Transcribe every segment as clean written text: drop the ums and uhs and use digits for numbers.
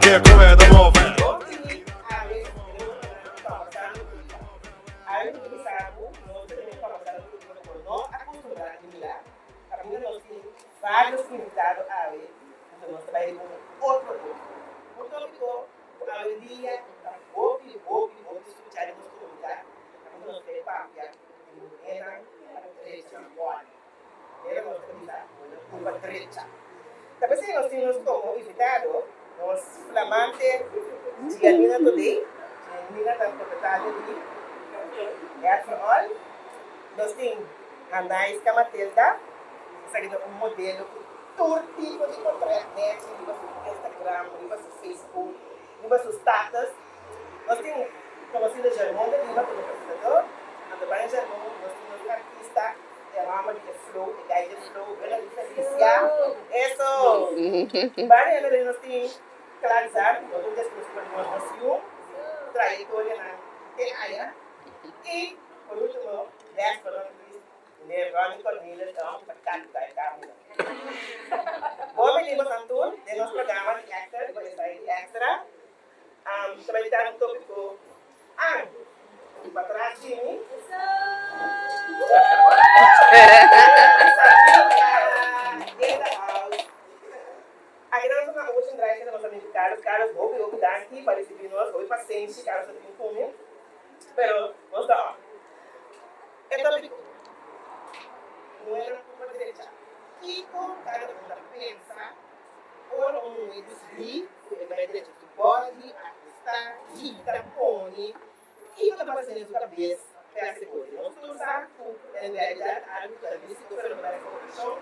che come da muove. Vários convidados a ver, então nós trabalhamos com outro grupo. O tópico, a dia, ouve, escutar e nos comunicar. Então nós temos papia, era a direita, agora. Era nós temos a direita. Também nós temos como invitado, nós flamante, Gianina Today, Gianina está proprietária de After All. Nós temos a Naisca Matilda, seguindo um modelo todo tipo de internet, no Instagram, no Facebook, no status. Nós temos conhecido Germão, Lima como apresentador, André Germão, nós temos artista, Rama de Flow, Guide Flow, Bela de Felicia. Isso! Várias vezes nós temos clarizar, nós temos descobrir trajetória na TAIA. E, por último, Ronnie Cornelius, então, para cantar e carro. Bom, venimos a tour de nosso programa de Extra, de sair Extra. Também está no tópico. Para trás de mim. Aqui nós vamos a última drive da nossa amiga Carlos, vou dar aqui para receber nós, vou paciente, Carlos está vindo comigo. Pero, vamos lá. É tópico. Não era culpa direita. Kiko, cada um pensa, ora um desvio, ele vai direito do bode, artista, guita, pone, e toda a paciência da cabeça, para a segunda. Não estou usando, em realidade, a luta de risco para uma revolução,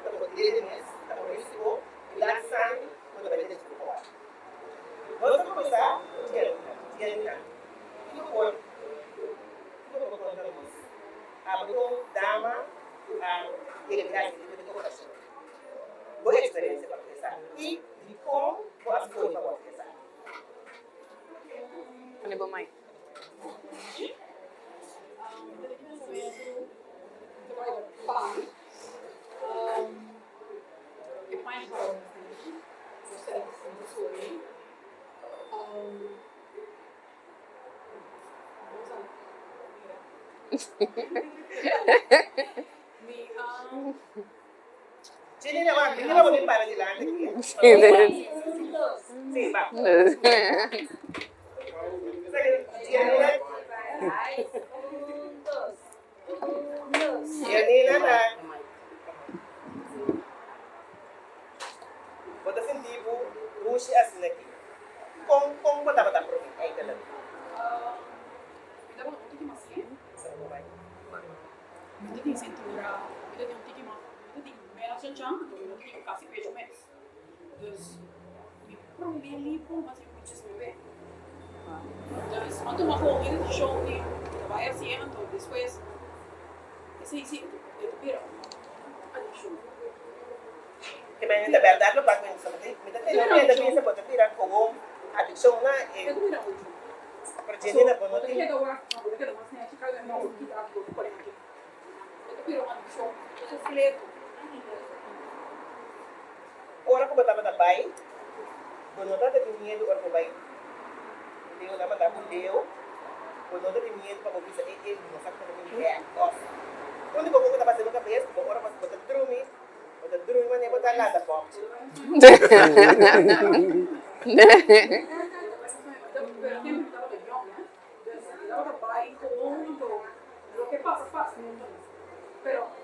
para poder de mês, para o risco, e dar sangue, quando vai direito do bode. Vamos começar, Diana. Kiko, corpo, Abro, dama, dignidade de coração. Boa experiência para pensar. E de como as coisas para pensar. Ano ba, Mike? Eu mais gostaria de ser sobre Jadi nak boleh para jalan lagi. Sí, va. Yanina na. Bota sentido, bushi assim aqui. Com botar pro mim, aí tá lá. Então, o que mais é? Muito tem cintura, muito tem um tique mais, muito tem menos chão, muito tem quase peso mais. Dus, me promeli por mas eu preciso ver. Então, quando uma corrida de show que vai assim, então depois esse eu piro. Show. Que bem, na verdade, não pode pensar, me dá tempo de pensar, pode virar com adicção na Eu piro muito. Porque Janina não Porque tem. eu acho que eu não sei, acho que eu não que dá por aqui. Eu piro uma show, eu fleto. Ora ko bata bata bay. Bonota de dinheiro ora ko bay. Deu na manda deu. Bonota de dinheiro para você e não sabe como é. Quando eu vou fazer no cabeça, ora para botar dormir. Botar dormir mas nem botar nada pô.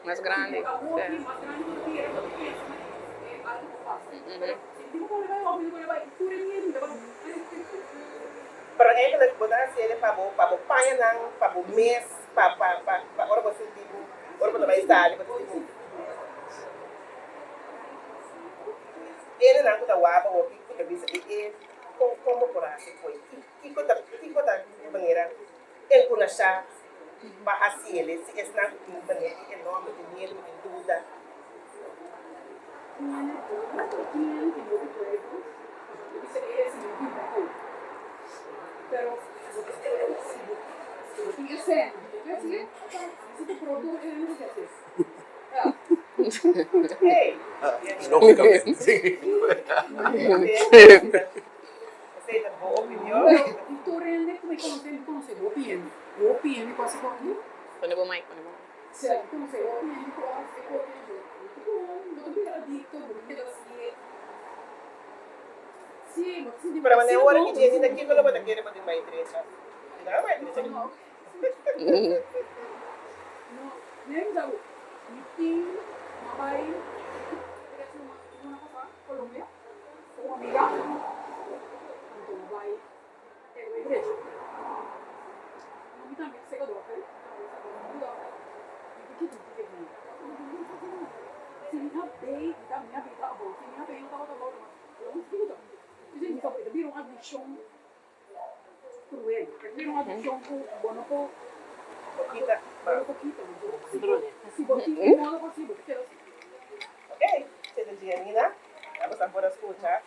Más grande. Para ele botar se ele para panha não, para mês, para ora você tipo, ora para vai estar, você tipo. Ele não está waba o que bisa e como por assim foi. Que coisa banheira. Ele por achar para assim ele se é não tem banheira enorme de dinheiro de dúvida. Pero tinha ser, assim, se produto é muito Hey. Não fica bem. opinião. E tu rende como conhecer o opinião. O opinião quase como Põe bom mic, põe bom. certo, conhecer o opinião quase como não tem adicto, não tem assim. Sim, mas sim. Para maneira hora que dia daqui quando eu vou querer mandar mais trecha. Não mais trecha. Não, nem já o meeting, uma vai uma coisa, Colômbia, uma amiga, então vai ter uma igreja. Não também chega do hotel, e que se minha bem, tá minha vida tá bom, se minha bem não tava bom, não fica. Gente, só pode vir uma addição cruel, vir uma addição com bonoco. Pouquita. Se você não modo possível, porque assim. Ok, você tem Janina, vamos a por escutar.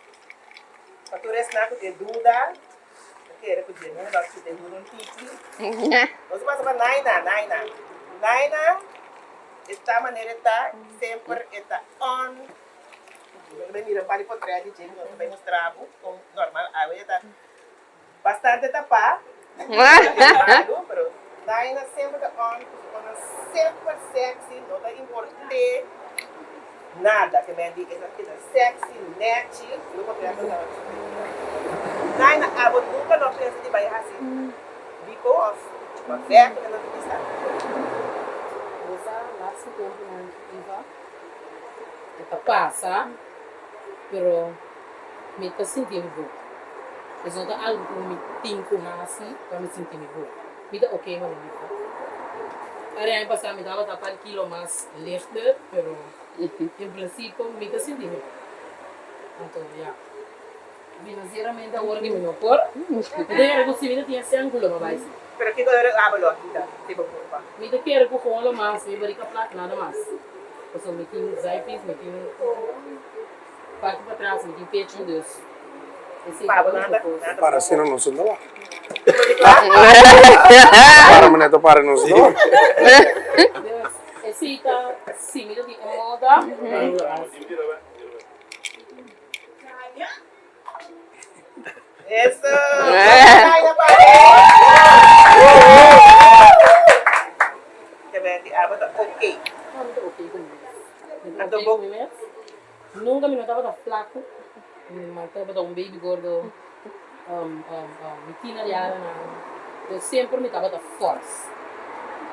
Para tu restar com te dúvida, quero que Janina vai te ter um tiki. Nós vamos para Naina esta maneira está sempre está on. Eu miro para por trás de Janina, nós vamos mostrar como normal, a está bastante tapado. Pero Naina sempre está on, sempre sexy, não está importante. Nada que me diga essa coisa sexy, net, eu vou criar coisa. Naina, a você nunca não pensa de baixar assim, because uma fé que não precisa. Esa laatste compliment, Eva. Esta passa, pero me está sentindo bom. Es não está algo que me tem com assim, para me sentir bom. Me está ok, mas me está. Ahora ano passado me dava tapar kilo mais lichter, pero em princípio me está sentindo bom. Então, já. Financeiramente agora que me não por, eu não sei se tinha esse ângulo, mas vai ser. Pero que eu hablo aqui, tipo culpa. Me te quero que com mais, me barica plata nada mais. Eu sou me tenho zaipis, me tenho parte para trás, me tenho peito Deus. Para sino non sono là. Para me neto pare non sono. Deus, esita, sim, me tenho moda. Isso! Que vem a bota ok. Muito ok comigo. Nunca me notava da flaco. Me estava da baby gordo. Me tinha de ara na. Eu sempre me estava da força.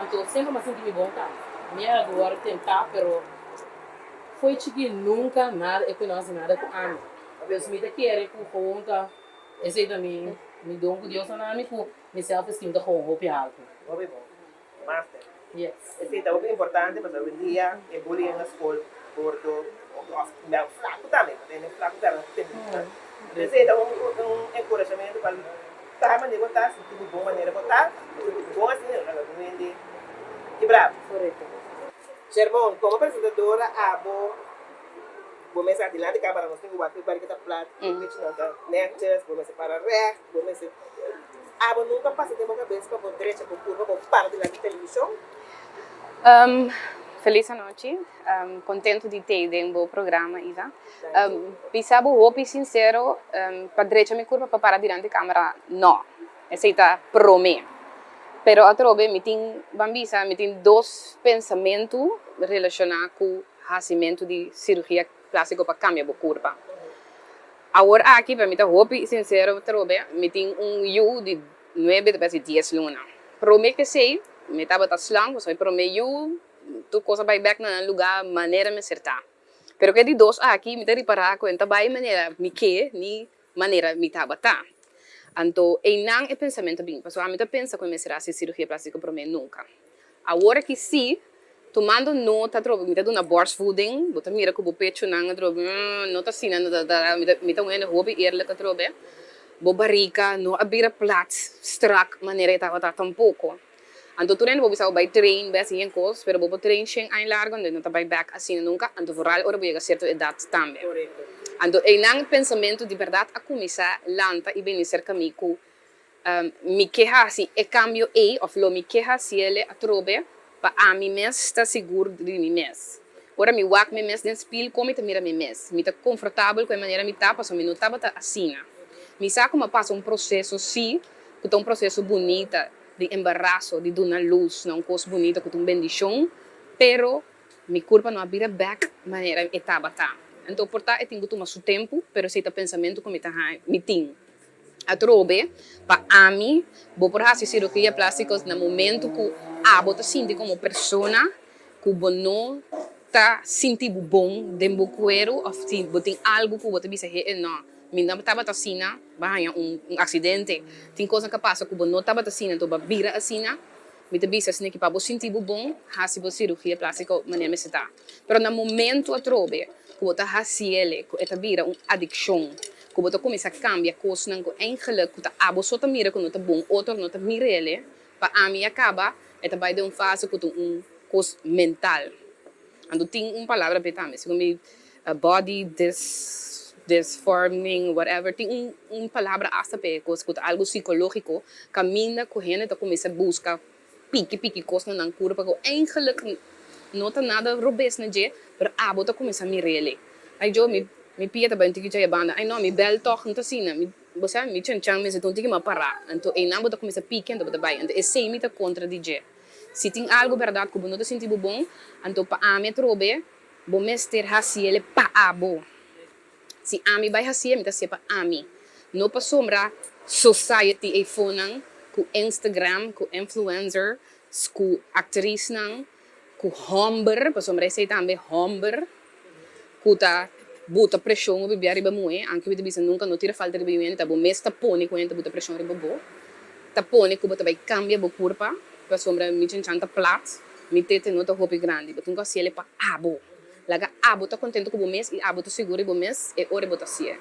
Então sempre me senti bom, tá? Me agora tentar, pero foi chique nunca nada, eu conheço nada com a Deus me quer com conta. Esse também me deu um Deus na minha com me self-esteem da com roupa alta. Muito bom. Master. Yes. Esse é muito importante, mas hoje em dia é bullying na escola, gordo, meu flaco também, tem flaco também. Esse é um encorajamento para a maneira de botar, se tudo bom maneira de botar, bom assim, não vende. Que bravo. Correto. Germão, como apresentadora, vou começar de lá de câmera, nós temos o bate para que está plato, netas, vou começar para rec, vou começar. Nunca passa de uma cabeça para a direita, para a curva, para parar de lá de televisão. Feliz noite. Contento de ter um bom programa, Isa. Pensava, hope sincero, para direita me curva para parar diante da câmera, não. Essa está pro mim. Pero outra vez, me tem dois pensamentos relacionados com o fazimento de cirurgia plástica para cambiar a curva. Agora aqui, para mim, hope sincero, outra vez, me tem U de 9 a 10 lunas. Pro mim que sei, me estava slang, mas pro mim U, tu coisa vai back na lugar, maneira me acertar. Pero que de dois aqui, me tem reparar com enta vai maneira me que, ni maneira me estava tá. Então, não é pensamento bem, porque a mim pensa que me será cirurgia plástica para mim nunca. Agora que sim, tomando nota, me dá uma burst fooding, bota mira que o pecho não está assim, me dá uma hobby eerlijk trobe. Bo barriga, não abrir plat, strak, maneira estava tampouco. Então, tu não vou precisar vai train, vai assim em coisas, pero vou train sem em largo, não está vai back assim nunca, então vooral ora vou chegar a certa idade também. Então, não pensamento de verdade a começar lanta e bem ser comigo, me queja assim, e cambio ou lo me queja se ele a trobe, para a mim mesmo estar seguro de mim mesmo. Ora me wak me mesmo dentro spil como me mira me mesmo, me está confortável com a maneira me tá, passou me não estava assim. Me sabe como passa processo, sim, que é processo bonito, de embaraço, de dar luz, não coisa bonita, que é uma bendição, pero minha culpa não abrir back maneira etapa tá. Então, portanto, eu tenho que tomar seu tempo, pero se pensamento como está me tem. A trobe, para a mim, vou por fazer cirurgia plástica no momento que você sente como pessoa, que você não está sentindo bom dentro do cuero, ou se você tem algo que você pensa, não, minha estava assim, vai um acidente, tem coisa que passa que você não estava assim, então você vira assim, me te bisa assim que para você sentir bom, faça você cirurgia plástica maneira me está. Mas no momento a trobe, que você faz ele, que é vira uma adicção. Que você começa a cambiar coisas, não é eigenlijk que a você tá mira quando tá bom, outro não tá mira ele, para a mim acaba, é vai de uma fase que um coisa mental. Então tem palavra para também, se como body disforming, whatever, tem palavra hasta para coisa que algo psicológico, caminha correndo, tá começa a buscar pique coisas na cura, porque eigenlijk não tá nada robusto na dia, mas a você começa a mirar ele. Aí eu me pia também que já banda ai não me bel toch não assim me você me chanchan me se tu tinha parar então e não bota começa pique então bota vai então esse me tá contra DJ se tem algo verdade que não te sentir bom então para a me trobe bom mester hasi ele pa abo se a me vai hasi me tá se para a me não para sombra society e phone com Instagram com influencer com atriz não com homber para sombra esse também homber kuta buta pressão o bebê arriba muito, anche o bebê nunca não tira falta de bebê, tá bom, mas tapone quando buta pressão arriba bo, tapone que buta vai cambia bo curva, para sombra me chanta plat, me tete não tá roupa grande, buta nunca se ele para abo, laga abo tá contente com o mês e abo tá seguro o mês e ora buta se,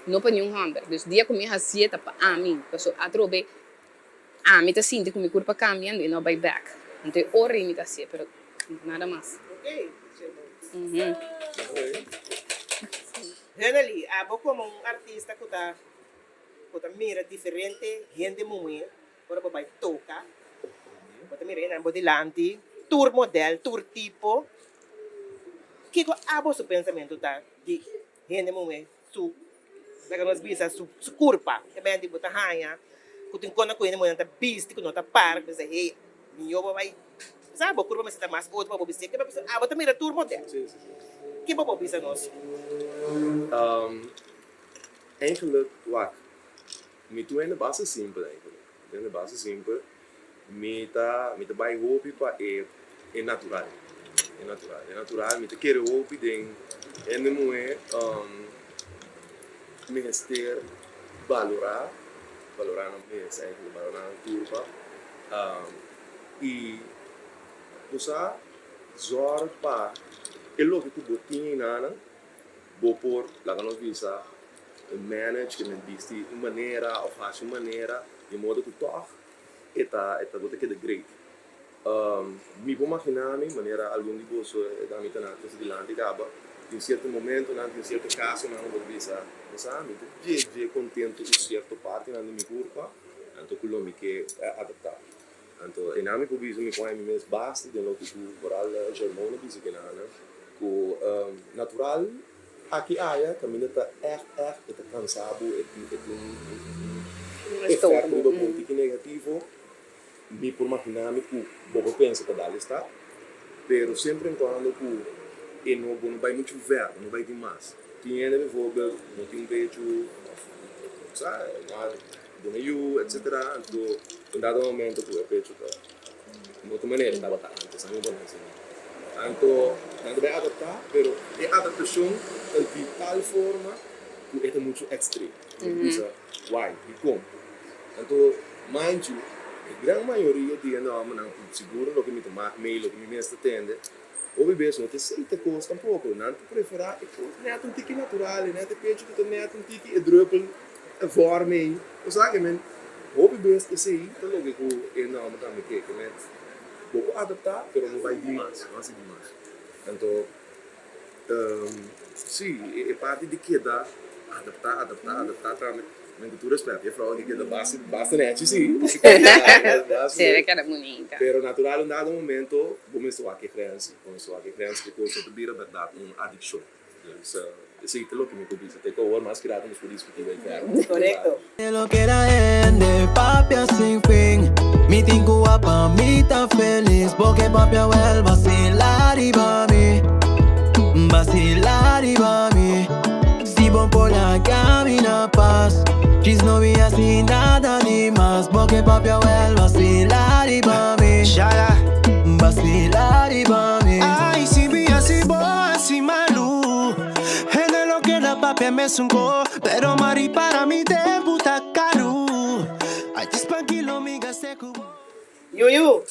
não para nenhum hamburger, dus dia comer assim tá para a mim, pessoa a trobe, a mim tá sinto que minha curva cambia e não vai back, então ora me tá se, pero nada mais. Generally, abo como artista que mira diferente gente muito, agora vai tocar, você mira na modelante, tour model, tour tipo, que abo seu pensamento tá de gente muito, su, daí nós bisa su curva, é bem de botar raia, que tem quando coisa muito tá beast, que não tá par, que você hey, minha vai, sabe, curva mas está mais outro para você, que abo tá mira tour model. Que bom bisa nós. Eigenlijk, wat? Me tu ainda basta simples eigenlijk. Ainda basta simples. Me tá vai hopi pa é natural. É natural. Me tá querer hopi den ainda não é me rester valorar não me rester valorar a turma e usar zor pa é logo que tu botinha nana vou por lá que nós visa manage que me disse uma maneira ou faz uma maneira de modo que toch eta botar que de great me vou imaginar me maneira algum de bolso da minha tana que se dilante acaba em certo momento em certo caso não vou visa sabe de contento com certo parte na minha curva então quello mi che adaptar então e na minha pubis mi põe me mes basta de lo que tu por al germone bisa que nana com natural aqui caminha tá tá cansado efeito do ponto negativo me por imaginar-me que bobo pensa que dali está pero sempre quando que não vai muito verde não vai demais tinha ele vogel não tem beijo sabe do meio etc então em dado momento que o pecho tá de outra maneira estava antes não vou dizer então não deve adaptar pero a adaptação de tal forma que é muito extremo isso why e como então mind you a grande maioria de nós não seguro lo que me tomar meio lo que me está tendo o bebê não tem certa coisa tampouco não te preferar é coisa não é um tique natural não é pecho que não é um tique druppel vorme o sabe men o bebê está assim então logo que não também que vou adaptar pero não vai demais não assim demais então sim é parte de que dá adaptar também mas tu respeita eu falo que basta net sim Sério que era bonita. pero natural em dado momento começou a criança que começou a vira verdade uma adicção Aceita lo que me copiza. Te que ahora más que nada nos puede discutir el ferro. Correcto. De lo que la gente, papi, sin fin. Mi tingu pa mi ta feliz. Porque papi vuelve vacilar y va mí. Vacilar y va mí. Si bon por la camina paz. Chis no vi así nada ni más. Porque papi vuelve vacilar y va mí. Vacilar y va mí. Ay, si vi así boa, así malu. En lo que la papi me sungó. Pero mari para mi tempo tá caro. Ay, tranquilo, me gasté com. Yuyu,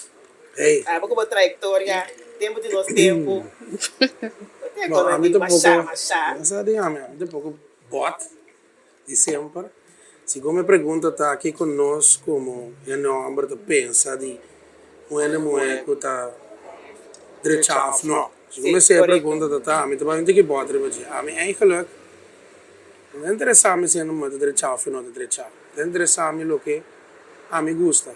Hey, vou com a trajetória, tempo de nosso tempo. no, a mí tampoco, Machá. esa dígame, a mí tampoco bot, de siempre. Si tú me preguntas, está aquí con nosotros como el hombre te pensa de una mujer que está derecha of no. Si tú me se preguntas, está, a mí te va a decir que bot, a mí eigenlijk, no interesa a mí si una mujer derecha of no derecha. No interesa a mí lo que a mí gusta.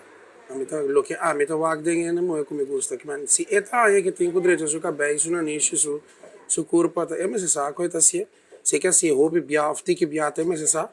A mí lo que a mí te va a decir una mujer que me gusta. Que man, si esta alguien que tiene derecho a su cabello, su nariz, su cuerpo, é me se sabe coisa assim. Se que assim roupa biaf, tique biate, é me se sabe.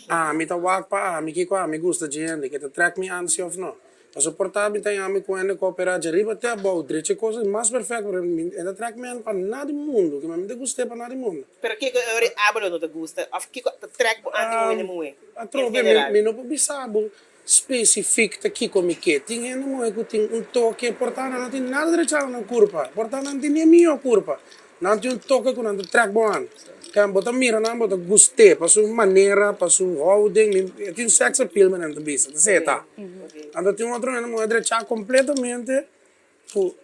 Ah, me tá wak pa, me que me gusta de gente, que te track me ansia of não. A suportar me tem a me com ele cooperar de riba até bom, direito coisa mais perfeita para mim. Ele track me para nada do mundo, que me gusta para nada do mundo. Pero que eu abro não te gusta, of que track po anti moe. A trove me não pode saber específico aqui como que tem uma que tem toque, portanto não tem nada direito na curva, portanto não tem nem minha curva. Não tem toque com o track bom. Kan bota mira na bota guste, para sua maneira, para sua holding, tem sex appeal mas não bisa, tá? Ando tem outro não é direito completamente.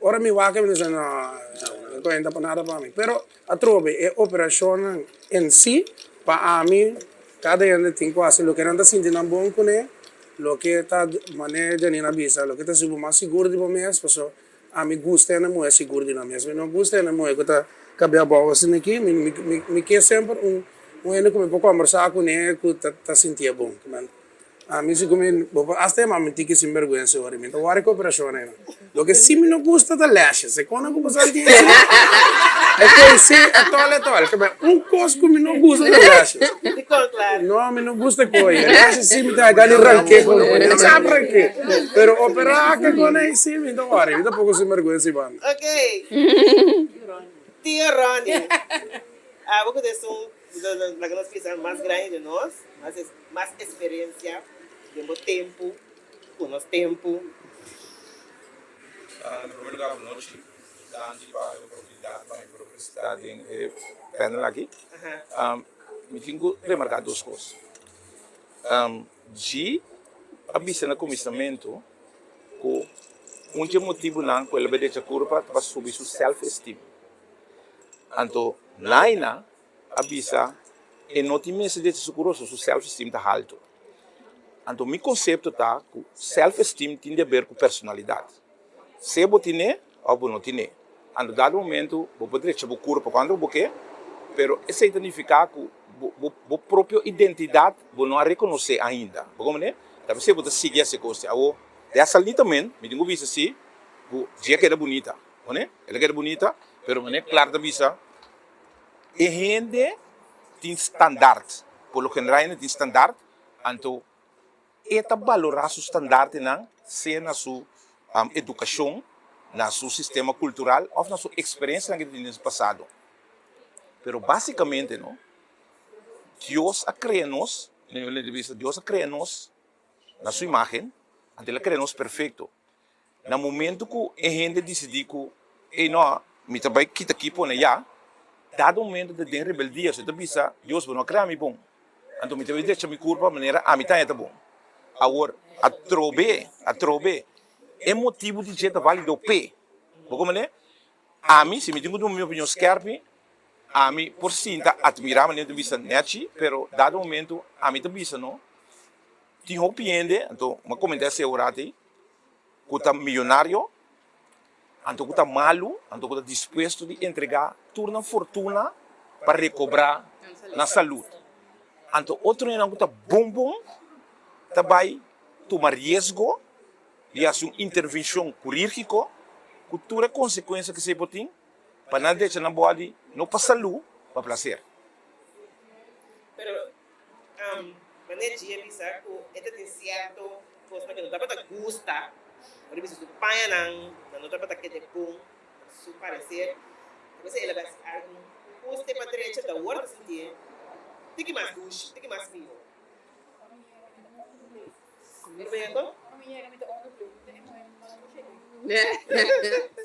Ora me va que me dicen no cuenta para nada para mí, pero a trove é operação em si para mim cada gente tem quase lo que anda sentindo bom com ele. Lo que está maneja ni na bisa, lo que está super mais seguro de mês, porque a mim gusta na moeda seguro de na mês, não gusta na moeda que está cabelo bom assim aqui, me quer sempre ano que me vou conversar com ele que tá sentia bom, man. A mim se come, até mas tem que se vergonha agora, então agora cooperação né. Lo que sim me não gusta da lashes, se quando eu passar dia é que se é tole, que coisa que me não gusta da lashes. Ficou claro. No, me no gusta coisa. Lashes sim me dá gani ranque com ele, não sabe ranque. Pero operar que com ele sim me dá hora, me dá pouco se vergonha se banda. Ok. Tio Ronnie. Vou contar la que nós fizemos mais grande de nós, mais experiência, temos tempo, com nosso tempo. Em primeiro lugar, boa noite. Dante para a oportunidade para a estar em panel aqui. Me tenho que remarcar duas coisas. De abisar no começamento, que motivo não que ele deixa a curva para subir sua self-esteem. Então, lá abisa e não tem mais de seguro sua self-esteem está alto. Então, meu conceito está que self-esteem tem a ver com personalidade. Se você tem, ou não tem. Em dado momento, você pode deixar o corpo quando você quer, mas isso significa que a própria identidade você não a reconhece ainda. Porque você pode seguir essa coisa. Dessa ali também, me tenho visto assim, que ela é bonita. Ela é bonita, mas claro da vista, a gente tem standard. Por lo general, tem standard. Então, esta valorar o standard seja na sua educação, na seu sistema cultural ou na sua experiência que tem no passado. Pero basicamente, não, Deus a criou-nos, Deus a criou-nos na sua imagem, Ele a criou-nos perfeito. No momento que a gente decidiu que não, me trabalho aqui por já, dado momento de rebeldia, você pensa, Deus não criou-me bom. Então, me trabalho deixar me curva de maneira a mitad é bom. Agora, a trobe, é motivo de gente vale do pé. Porque, a mim, se me digo uma minha opinião scarpe, a mim, por sim, admirar a maneira de vista neti, pero, dado momento, a mim também, não? Tinha um cliente, então, uma comentário segurati, que está milionário, então, que está malo, então, que está disposto de entregar toda a fortuna para recobrar na saúde. Então, outro não que está bom, também tomar risco, e fazer uma intervenção cirúrgica, com toda a consequência que você pode ter, para não deixar na body, não para saúde, para prazer. Mas nem dia bisa que ele tem certo coisa que não dá para gostar. Por isso tu panha não dá para que de bom, su parecer. Você ele vai algo custe para direita da hora sentir. Tem que mais duche, tem que mais mio. Correto?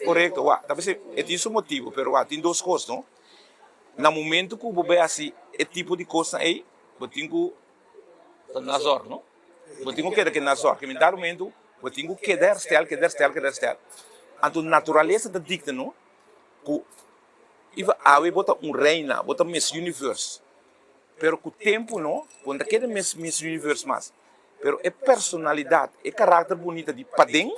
Correto, wa. Tapi é isso o motivo, pero wa, tem duas coisas, não? No momento que você assim, é tipo de coisa aí, você tem que Nazor, não? Você tem que Nazor, que me dá momento, você tem que quedar stijl. Então, a natureza da dicta, não? Que iva ave bota reina, bota Miss Universe. Pero com o tempo, não? Quando queda Miss Universe mais. Pero é personalidade, é caráter bonito de padem,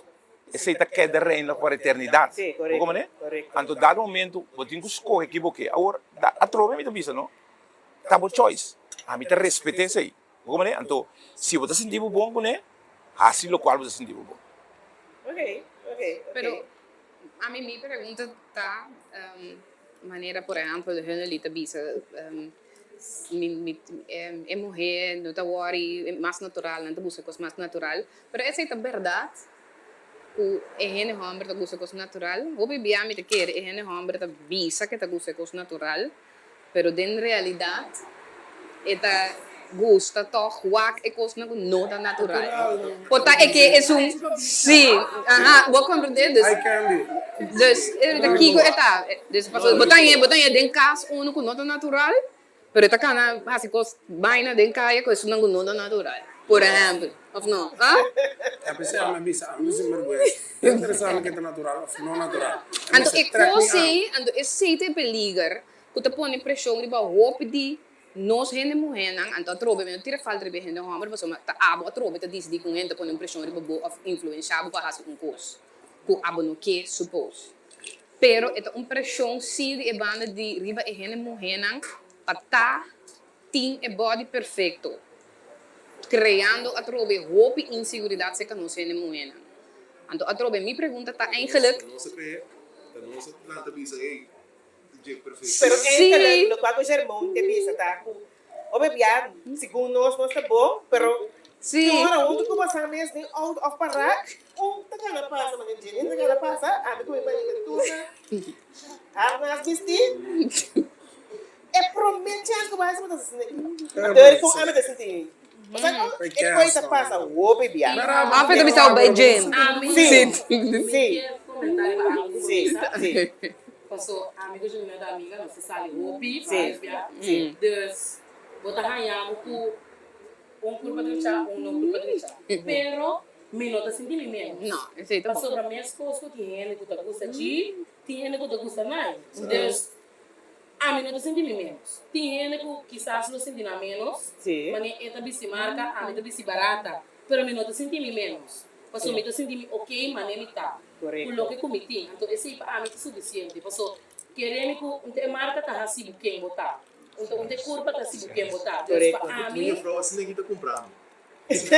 essa é queda reina para a eternidade. Sim, correto. Como é? Correto. Então, dado momento, você tem que escolher que você agora, a trova é muito não? Tá bom choice. A mim te respeita isso aí. Como é? Então, se você sentir bom, né? Assim o qual você sentir bom. Ok. Pero a mí mi pregunta está maneira, por exemplo, de Henelita bisa é mulher, não está worry, é mais natural, não está busca coisa mais natural. Pero essa é a verdade. O é homem está busca coisa natural. O bebê a mim te quer é homem está bisa que está busca coisa natural. Pero de realidade, está gusta toch wak é coisa não está natural. Porque é que é sim, vou compreender isso. Eye candy. Dus daqui que está, dus botar dentro casa uno que não está natural, pero está cana assim coisa baina dentro casa coisa não está natural. Por exemplo, ou não? É por isso que eu me bisa, a mim se mergulha. É interessante que é natural ou não natural. Então é coisa, então é seite peligar, que te põe pressão de roupa de nós gente mulher, então a trobe não tira falta de gente homem, mas tá abo a trobe te diz de com gente põe pressão de boa of influenciar para fazer coisa. Que abo não quer suppose. Pero é uma pressão se de banda de riba e gente mulher para tá tem é body perfeito. Criando a trobe roupa e inseguridade se que nós gente mulher. Então a trobe me pergunta tá eigenlijk Não se crê, não se planta bisa aí. Pero é lo qual o germão te bisa tá com o bebê segundo nós está bom, pero agora onde tu passa mês nem out of parar, tá cara passa, mas gente, tá cara passa, a tu vai tudo. Nas vesti. É promete que vai ser assim. Então com a meta assim. É coisa passa o bebê. Ah, foi também está o beijinho. Sim. Passou amigo de minha amiga, não se sabe roupi, sim. Dus, botar ranhamos com curva de chá, não curva de chá. Pero, me nota sentir me mesmo. Não, esse aí tá bom. Passou para minhas coisas que tem que tu gosta de, tem que tu gosta mais. Dus, a mim nota sentir me mesmo. Tem que quizás não sentir a menos, mas é também se marca, a mim também se barata. Pero me nota sentir me menos. Passou me nota sentir ok, mas nem me tá. Correto. O que cometi, então esse para mim é suficiente. Passou querendo que a marca tá assim quem botar, então a curva tá assim quem botar. Correto. A minha frau assim ninguém está comprando. Esse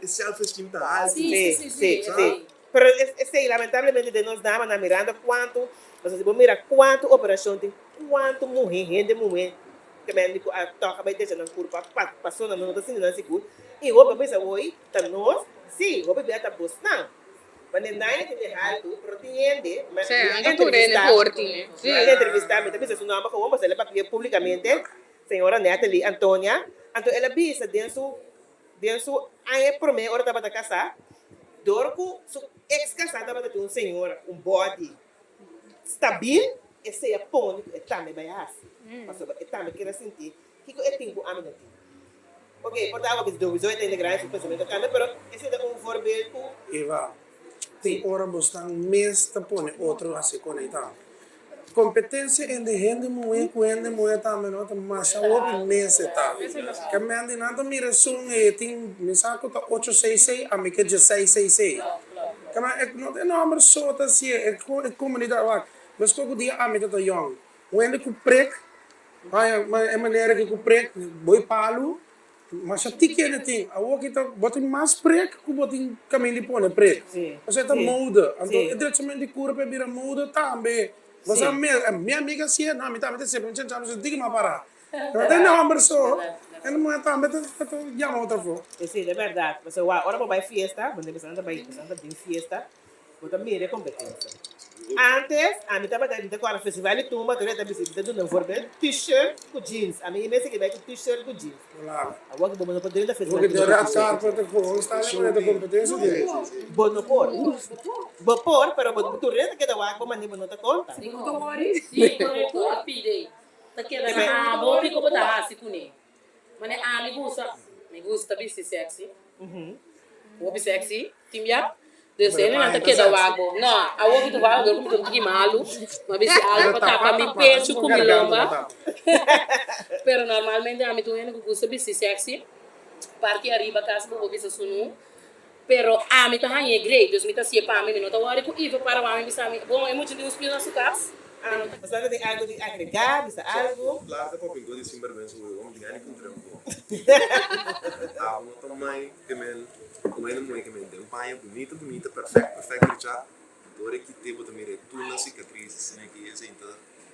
self-esteem está alto. Sim. Pero esse lamentavelmente de nós damos na miranda quanto, você tipo mira quanto operação tem, quanto mulher, gente mulher, que médico a toca vai deixar na curva, passou na não tá sendo seguro. E o bebê pensa oi, tá nós, sim, o bebê tá postando. Mas não é que errar tudo, proteinde, mas entrevistar, me também se não há como você levar publicamente, senhora Natalie Antônia, então ela visa dentro aí por mim hora estava casar, dorco, su ex-casada estava ter senhora, body stabil, esse é ponto, é também vai assim, mas é também quer sentir que é tempo a mim ok, portanto, que do visual tem grande pensamento também, pero esse é formato. Eva. Tem hora bastante mês tá põe outro assim conectado. Competência entre gente mulher com gente mulher também não tá mais a outro mês tá. Que me ande nada mira som tem me saco tá 866 a me que de 666. Que não tem número só tá assim é comunidade lá. Mas todo dia a me tá young. O ende com prek. Vai é maneira que com prek boi palo. Mas já tem que ter, a outra está botando mais preto que botando caminho de pôr preto. Você está muda, então é diretamente de cura para virar muda também. Você minha amiga assim, não, me tá sempre não tinha chance de uma parar. Não tem número só. En dan moet je dan met een jammer wat ervoor. Sí, de verdad. Pues ahora voy a fiesta, donde empezando a fiesta, voy a mirar competencia. Antes, a mí estaba dando com a festival de tumba, eu estava visitando um voorbeeld, t-shirt com jeans. A mim mesmo que vai com t-shirt com jeans. Voilà. Agora que vamos poder da festival Ook de de tumba. red carpet ervoor staan met de competitie. Bom no por. Bom por, pero bom tu rede que da água, mas nem não te conta. Sim, correto, a pide. Daquela a bom fico botar assim com ele. Mas me gusta vestir sexy. Vou be sexy, timia. Dus ele não tá querendo água. Não, a outra tu vai agora como tu malo, mas vê se algo para tapar meu peito com milomba. Pero normalmente a mim tu ainda gusta vestir sexy. Parte arriba casa vou vestir sunu. Pero a mim tá aí great, dus me tá se para mim não tá hora com Ivo para a mim bisa bom é muito de uns pios na sua casa. Você tem algo de agregar, bisa algo? Later op ik wil die sinvergüenza we om die niet kunnen doen. Também que men, como ainda não é que men tem panha bonita, perfect já. Dore que teve também é tudo na cicatriz, né que esse então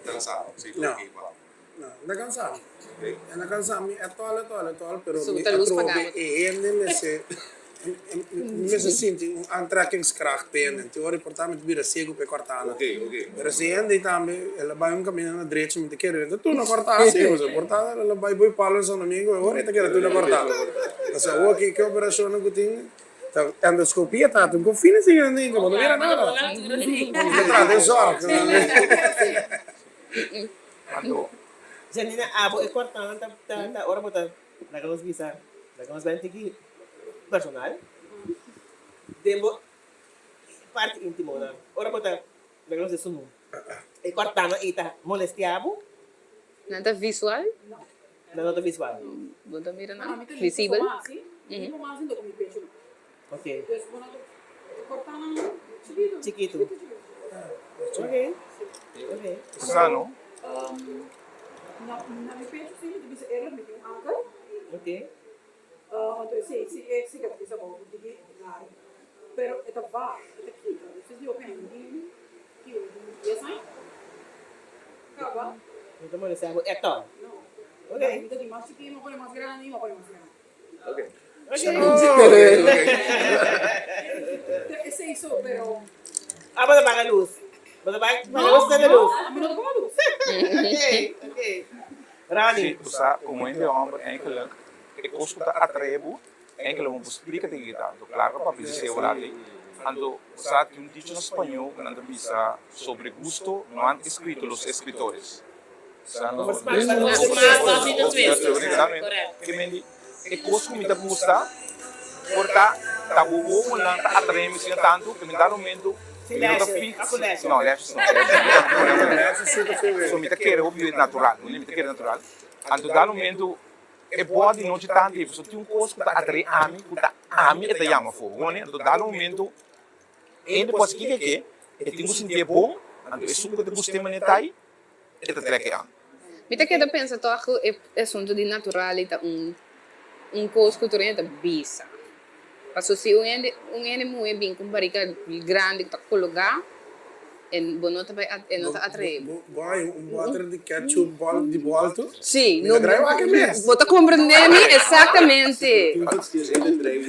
cansado, sei lá que pá. Não, não cansado. É na cansado, é toal, pero Zo, de luz pagamos. me se sente aantrekkingskracht in. Te hoor portar met bira cego pe cortana. Ok. Pero se ande também, ela vai caminho na direita, me te quer, tu não cortar cego, se portar ela vai boi palo no domingo, ora te quer tu não cortar. Mas o que operação que tem, a endoscopia tá, tu confia assim, não vira nada. Não trata de sorte. Janina, abo é cortando, tá, ora botar, nagamos bisa, nagamos bem aqui. Personal. Dembo parte íntimo da. Ora botar, nagamos isso não. E cortando ita molestiabo, Nada visual, na nota visual. bota mira Ah, na me tem visível. Tipo mais ainda com o peito. Ok. Então, quando eu cortar na Chiquito. Ok. Sano, na minha peito sim, deve ser ela me tem anca. Ok. Então se cicatriz bom, diga claro. Pero esta va, esta aqui, se deu bem, que eu sai. Acaba. Então molestiabo é tal. Não. Ok. Então tem mais chiquinho, uma coisa mais grande, uma coisa mais grande. Ok. Esse é isso, pero Ah, bota para a luz. Bota para a luz da luz. a mim não toma luz. Ok. Rani. zie usa como ainda homem enkele e escuta atrebu enkele vão explica te guitar. Do claro para dizer o lado. Ando usa que dicho em espanhol que anda bisa sobre gusto no han escrito los escritores. Sano. Que me di e coisa que me gusta porque tá bom não tá atreme se tanto que me dá momento Silêncio. não, leste não. So me quer óbvio natural, não me quer natural. Ando dá momento é boa de noite tanto e você tem coisa que tá atreme a mim é da chama fogo, né? Ando dá momento e depois que é tem que sentir bom, ando é super de gostei mas aí é tá treque a. Me te queda pensa toch é assunto de natural e coisa cultural da bisa. Passo se um ende muito bem com barriga grande que tá colocar en bonota vai nota atreve. Vai water de ketchup de volta. Sim, não vai lá que mês. Vou compreender exatamente. Tu pode esquecer de trair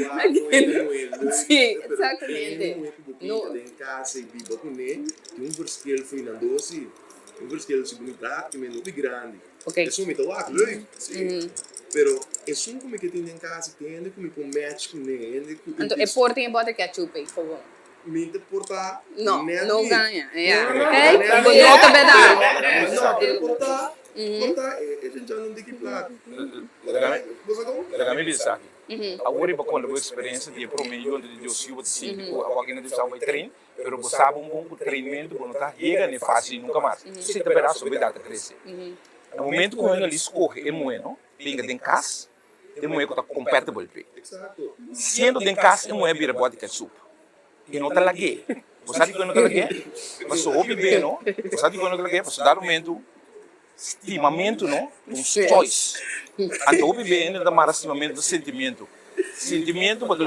Sim, exatamente. No em casa e biba com ele, tem verschil foi na doce, verschil se bonita que menos grande. Ok. Isso me toca, leuk. Pero es un como que tiene en casa, tiene como com match com ele. Então, é por tem bota ketchup aí, por favor. Mente portar. Não ganha. É. Não, Ok? Bonota bedar. Não, portar. Portar, a gente já não tem que plato. Você como? Daga me bisa aqui. Agora para quando a experiência de promedio de Deus e o cinco, a alguém não sabe trein, pero você sabe bom treinamento, bom tá chega nem fácil nunca mais. Se te pedaço sobre data crescer. No momento que ele escorre, é moeno, pinga de casa, é moeno que está compatible. Exato. Sendo de casa, é moeno vira bota ketchup. E não está lá gay. Você sabe que não está lá gay? Mas o bebê, não? Você sabe que não está lá gay? Você dá um momento, estimamento, não? Choice. Então o bebê ainda dá mais estimamento do sentimento. Sentimento, mas lo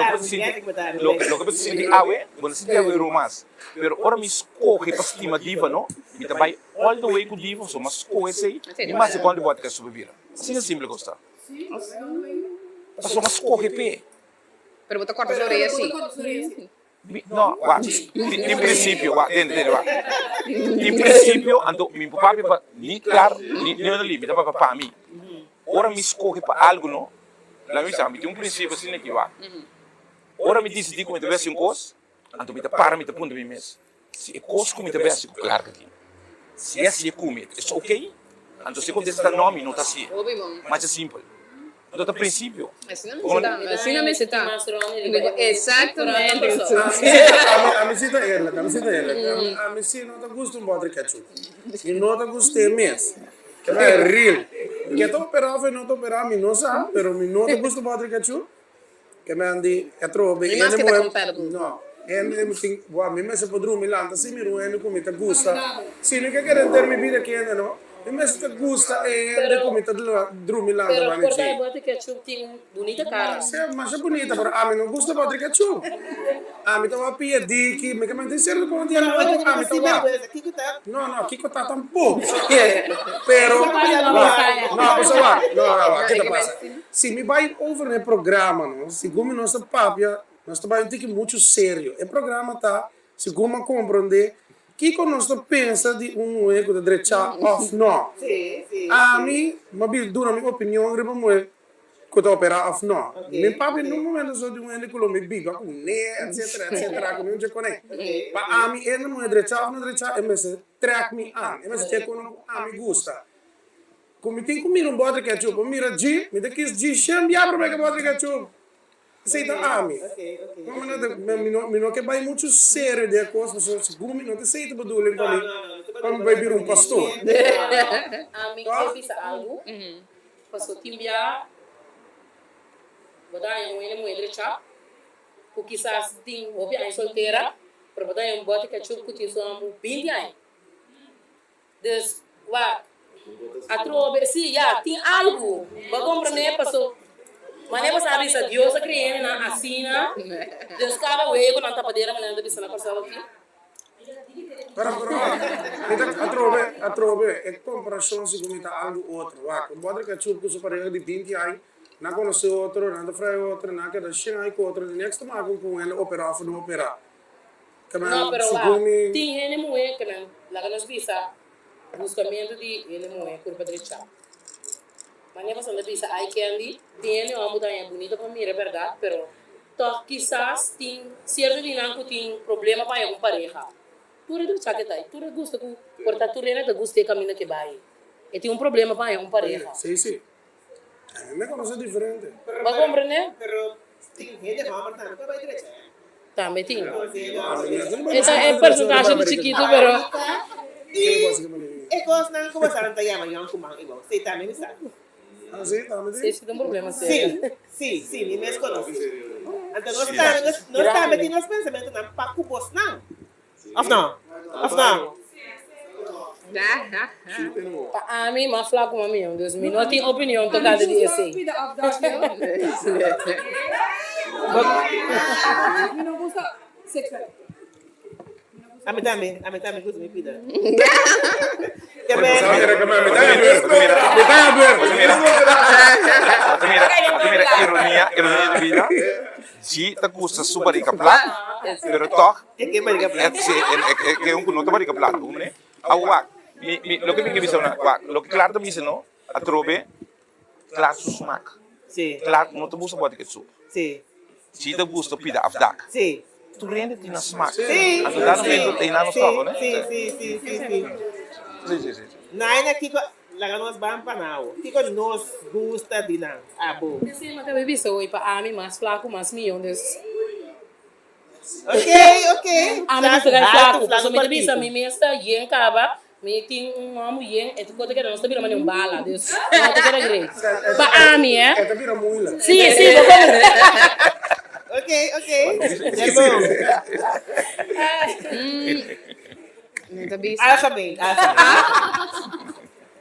que você sente awe, você sente awe romance. Pero ora me escorre para estimativa, não? Me vai all the way com diva, só mas escorre sei. E mais quando bota que subir. Assim é simples gostar. Sim, Passou umas corre pé. Pero botar corta as orelhas assim. No, em princípio, em princípio, então, meu papai, nem claro, nem não limita para mim. Ora me escorre para algo, não? Lá me chama, tem princípio assim aqui, vá. Ora me diz como te vê um cos, então me para me ponto bem mesmo. Se é cos como te vê assim, claro que se é assim como é ok? Então se contesta nome não tá assim, mas é simples. Então, a princípio, Assim não me está. Exatamente. A me cita ela. A me cita não te gusta um bode ketchup. E não te gusta mesmo. Que é real. Que tu operava e não te operava, me não sabe, mas me não te gusta um bode ketchup. Que me andi, é trobe. E mais que te compara. Não. A mim se pode dormir lá, se me ruim como te gusta. Se não quer ter minha vida que ainda não. Mas te gusta e come te dormir lá Pero também. cortar bota ketchup tem bonita cara. Mas é bonita, mas a mim não gusta bode ketchup. A mim estava pedir que me que certo como dia não, a mim estava. Não, Kiko tá tampouco. Pero não, pessoal, não, que tá passa. Se me vai over no programa, não, segundo nossa papia, nós trabalhamos muito sério. O programa tá, segundo compreender Kiko non sto pensa di un ego da dreccia off no. Sì. A mim, ma bil dura minha opinião riba moe quando opera off no. Meu papi no momento só de um ego com me biga com né, etc, com não te conecta. Pa a mim ele não é dreccia off, não dreccia, é mas track me an, é mas te com a mim gusta. Como tem comido um bode ketchup, mira G, me daqui G chama e abre que bode ketchup. Aceita a mim. Mas não que vai muito sério de coisa, mas como não aceita para doer para mim, como vai vir pastor. A mim eu fiz algo, passou timbia, botar em uma moeda chá, o que quizás tem hobby aí solteira, para botar em bote ketchup que tinha só um bem aí. Des, a trobe, sim, já tem algo, para compreender passou. Mas nem você sabe se Deus criou na assina, Deus cada o ego na tapadeira, mas não deve ser na pessoa aqui. A trove é comparação se comita algo outro. O bode ketchup que supera de 20 aí, não conhece outro, não faz outro, não quer deixar aí com outro, next time com ele operar ou não operar. Não, pero lá, tem ele moe que não, lá que nós visa, buscamento de ele moe curva direita. Mas nem você não pensa, ai que ali tem uma mudança bonita para mim, é verdade, pero então quizás tem certo dinâmico tem problema para alguma pareja. Tu é do chaque tá, tu gosta com portar tu rena, tu gosta de caminho que vai. E tem problema para alguma pareja. Sim. Me conoce diferente. Vai compreender? Pero tem gente que vai matar, não vai direito. Também tem. Essa é porcentagem de chiquito, pero E coisa não começaram a chamar eu com mão igual. Você também sabe. Sim, tá, se tem um problema sério. Sim, me mesmo conosco. Então nós estamos tendo os pensamentos não para cupos não. Of não. A mim, mais flaco a mim, Deus me não tem opinião tocada de esse. Não gosta sexual. A mim também gosto de me pida. Ironia de vida. Sí, te gusta su barriga plata, pero toch, É que barriga plata. que un culo barriga plata, hombre. Agua, lo que me dice lo que claro te dice no, a trove, claro su smaak. Sim. Claro, no te gusta bote que su. Sim. Si te gusta pida afdak. Sim. Tu rende tiene smaak. Sim. Ando dando medo tem lá no toco, né? Sim. Naina Kiko, lá nós vamos para não. Kiko nos gusta de não. Abo. Sim, mas eu vi isso, para a mim, mais flaco, mais milhão, Deus. Ok. A mim, não fica flaco, porque me diz a mim, me está yen caba, me tem uma mulher, é tudo que não está virando nenhum bala, Deus. Não te quero grei. Para a mim, É tá vira muito. Sim, vou comer. Ok. É bom. Não bisa. Alfabet.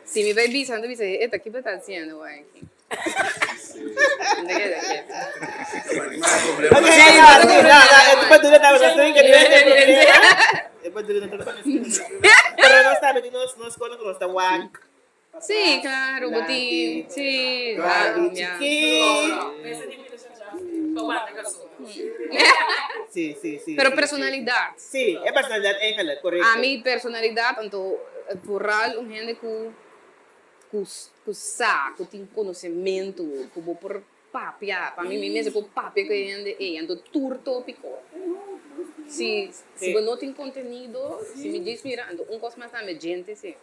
Si mi baby santo dice, ¿esto qué está haciendo, güey? ¿De qué? Pero nós sabemos que nós colocamos a WAC, Sí, claro, botín. Sí, Gabi, ya. chiqui. Sim, sim, sim. Pero sim, personalidad. Sim, é personalidade eigenlijk, correto. A mi personalidad, tanto vooral um gente que sabe, que tem conhecimento, que vou por papia, para mim mesmo por papia que ainda é, então tour tópico. Se você não tem conteúdo, se me diz mira, então coisa mais também gente, sim.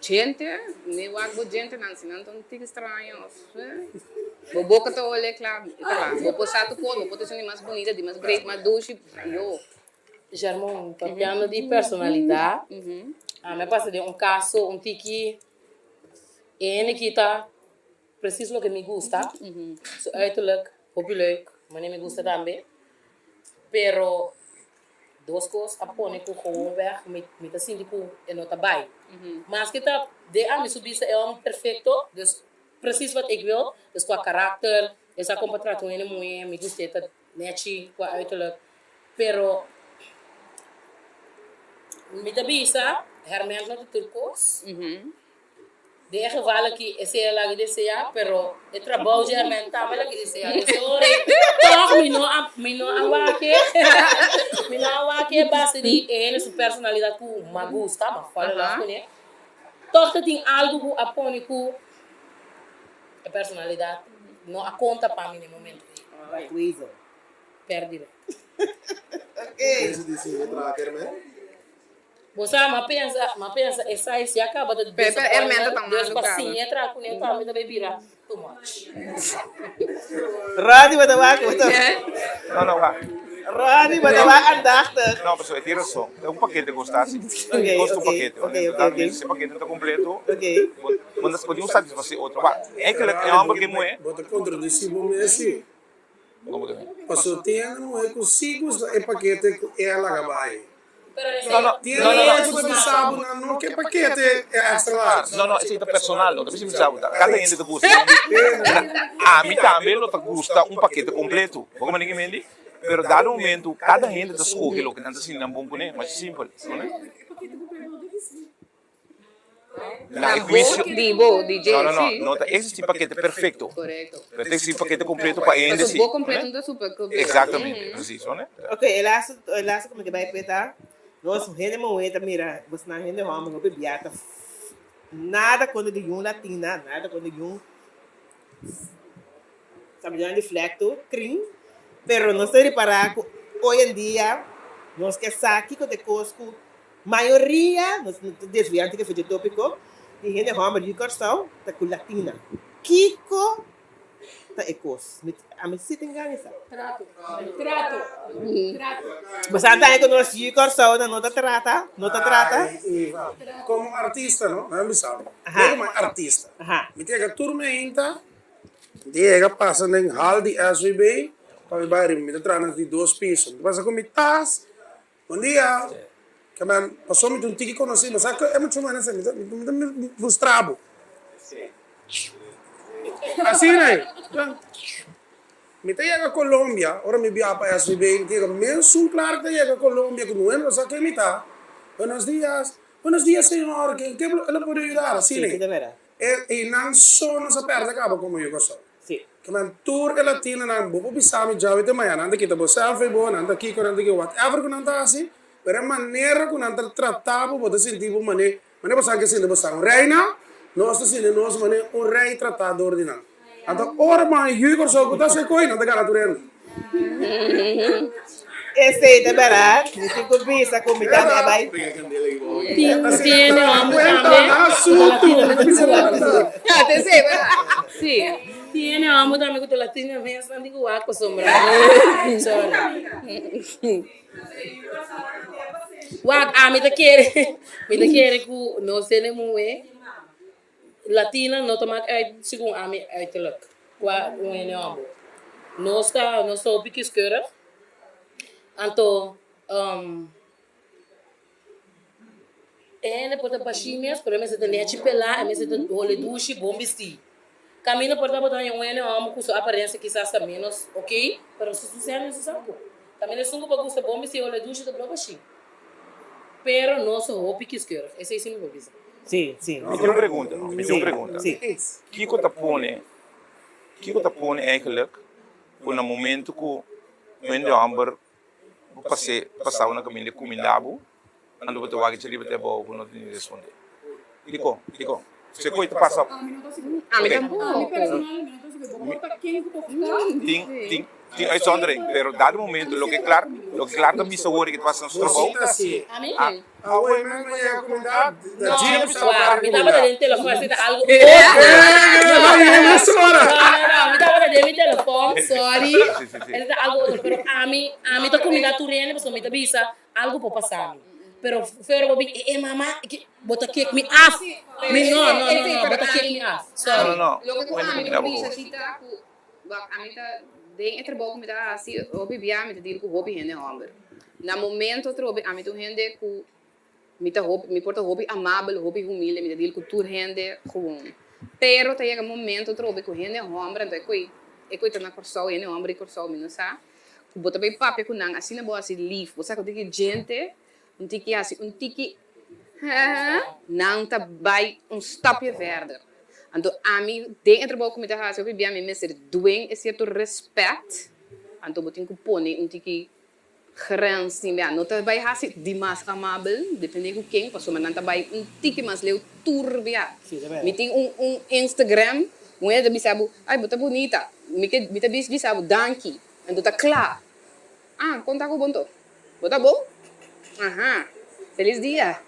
Gente, me hago gente não, senão então tem estranhos. Vou boca to olha claro, vou postar tu foto, vou postar mais bonita, de mais great, mais doce, eu. Germão, falando de personalidade, a me passa de caso, tiki, ele que tá preciso lo que me gusta, so uiterlijk, leuk, maar me gusta também, pero duas coisas apone com gewoon weg, met assim de com e nota bij. Mas que tá de a me subisse é perfeito, dus precies wat ik wil, dus qua karakter, essa comportamento ele muito, me gusta tá neti, qua uiterlijk, pero me tabisa, hermen no turcos. De gevallen que esse lá que deseja, pero o trabalho já mental lá que deseja. Sorry, toch me não awake base de ele sua personalidade que me gusta, mas fala lá com ele. Toch tem algo que apone com a personalidade não a conta para mim no momento. Weasel. Perdi. Ok. Esse disse outra Kermen. Você pensa, essa aí se acaba de Pepe, hermano, tá Deus malucado. passinha, entra com ele, tá, me dá bebida. Too much. Rodi, wat waak, wat Não, vá. Rodi, wat waak aandachtig. Não, pessoal, tira só. É um paquete que gostasse. Ok, Gosto do ok, paquete. ok, Então, ok. esse paquete está completo. Ok. Quando você pode satisfazer outro. Vá. É que é uma porque é. Bota contra de si bom assim. Como também. Passou tempo, não é consigo, é paquete que ela gabai. Não. Tiene que pensar, não que paquete é extra large. Não, isso é personal. Não precisa saber. Cada gente te gusta. A mim também não te gusta paquete completo. Como ninguém me diz. Pero dado momento, cada gente te escolhe o que não assim não bom né? Mas simples, não é? La voz divo, DJ, sí. Não, esse tipo de paquete perfeito. Correcto. Pero esse paquete completo para ele, Mas o sim. vou completo não é super cool. Exatamente, preciso, né? Ok, helaas como que vai petar. Nós, gente moeda, mira, você não gente homem, não bebiata. Nada quando de um latina, nada quando de um. Sabe, de flecto, cream. Pero não sei reparar que hoje em dia, nós que aqui com o Costco, maioria, nós desviamos que foi de tópico, de gente homem de coração, tá com latina. Kiko, tá ecos. A mim se tem ganho, sabe? Trato. Mas anda com nós de coração, não tá trata, não tá trata. Como artista, não? Não me sabe. Aha. Como artista. Aha. Me tem que turma ainda. Diga passa nem hal de SVB. Para me me traz de 2 pisos. Passa com mitas. Bom dia. Que man passou me um tiki conhecido, mas é muito mais assim, me frustrado. Assim, né? Me llega a Colombia, ahora me voy a SVB, digo, menso claro que llega a Colombia, que no es que mitad. Buenos días, señor, ¿qué le puedo ayudar? Así, Sí, de veras. y non sono sapere cabo come io so. Sí. Que man tour e latina nan bobo bisami jawi te maya nanda kita bo selfie bo nanda kiko nanda ki whatever kun nanda asi, pero manera kun nanda trattavo bo senti bo mane bo sanke sinde bo sang reina, nostro sinde nos mane un rei trattato ordinato. Anto ormai io so ko se koi nanda gara turendo. Esse de veras, me tem que ver essa comida, né, vai? Tiene hambre Ah, te sei, ¿verdad? Sí. Tiene hambre también con latina, me están digo acostumbrado. Sorry. Wag, me te quiere que no se ne mueve. Latina no toma según a mí uiterlijk. Qua een hambre. No está op ik keurig. Anto depois da baixinhas, pero me se tem que pelar, me se tem olho duche, bom vestir. Camina por dar botar um amo com sua aparência quizás menos, ok? Pero se você não se sabe. Também é sungo para gostar bom vestir olho duche da baixinho. Pero não sou roupa que esquerda. Esse é sim meu visão. Sim, sim. Me tem uma pergunta. Sim. Kiko tá pone eigenlijk por um momento que o de amber passava na caminho de comindabo, ando botar o água de riba até boa, não tem responder. Kiko, você coita passa. A mim tampouco. Bota quem que eu tô ficando? Tem uitzondering, pero dado momento, lo que claro da bisa hoor que passa no trabalho. A mim? Oi, mas não ia comentar. Não, me dava de telefone, você tá algo. Me dava de mi telefone, sorry. Ele tá algo outro, pero a mim tá comida turene, porque me tá bisa algo para passar. Pero fero vou vir, mamá, bota cake me off. No, bota cake me off. Sorry. No. Lo que a mí me bisa cita, a mí tá bem entre boca me tá assim, o bebia me tá digo que o hobby é homem. Na momento trobe a mí tu rende que me porta hobby amável, hobby humilde, me tá digo que tu rende gewoon. Pero tá chega momento trobe que rende homem, então é coi tá na corção, é homem corção, me não sabe. Bota bem papo com não, assim não boa assim live, você sabe que gente um tiki não tá vai stapje verder. Então, a mim, dentro do comida eu bebia a mim mesmo doen é certo respeito. Então, botin que pone tiki grens niet meer. Não tá vai assim de mais amável, depende de quem, passou mas não tá vai tiki mais leu turbia. Me tem Instagram, mulher da bisabu, ai bota bonita, me tá bisabu danki. Então tá claro. Conta com bom to. Bota bom? Ajá, feliz dia.